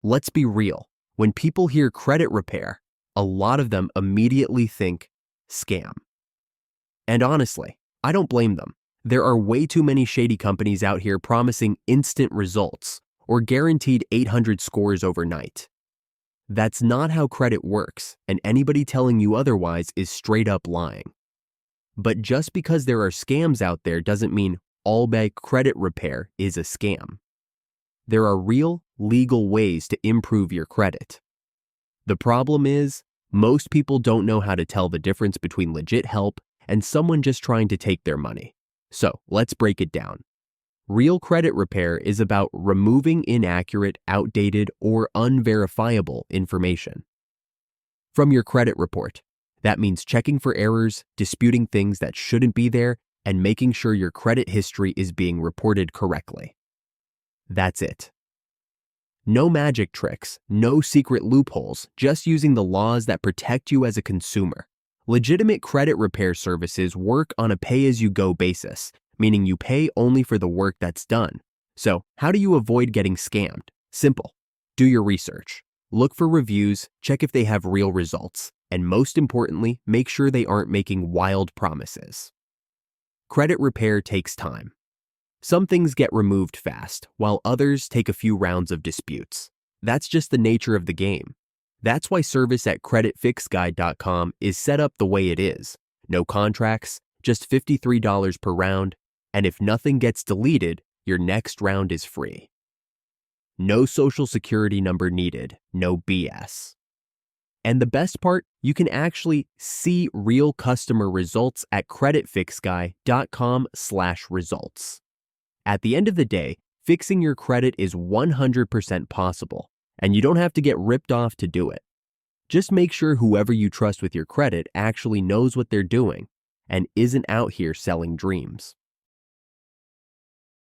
Let's be real. When people hear credit repair, a lot of them immediately think scam. And honestly, I don't blame them. There are way too many shady companies out here promising instant results or guaranteed 800 scores overnight. That's not how credit works, and anybody telling you otherwise is straight up lying. But just because there are scams out there doesn't mean all bank credit repair is a scam. There are real, legal ways to improve your credit. The problem is, most people don't know how to tell the difference between legit help and someone just trying to take their money. So let's break it down. Real credit repair is about removing inaccurate, outdated, or unverifiable information from your credit report. That means checking for errors, disputing things that shouldn't be there, and making sure your credit history is being reported correctly. That's it. No magic tricks, no secret loopholes, just using the laws that protect you as a consumer. Legitimate credit repair services work on a pay-as-you-go basis, meaning you pay only for the work that's done. So, how do you avoid getting scammed? Simple. Do your research. Look for reviews, check if they have real results, and most importantly, make sure they aren't making wild promises. Credit repair takes time. Some things get removed fast, while others take a few rounds of disputes. That's just the nature of the game. That's why service at CreditFixGuy.com is set up the way it is. No contracts, just $53 per round, and if nothing gets deleted, your next round is free. No social security number needed, no BS. And the best part, you can actually see real customer results at CreditFixGuy.com/results. At the end of the day, fixing your credit is 100% possible, and you don't have to get ripped off to do it. Just make sure whoever you trust with your credit actually knows what they're doing and isn't out here selling dreams.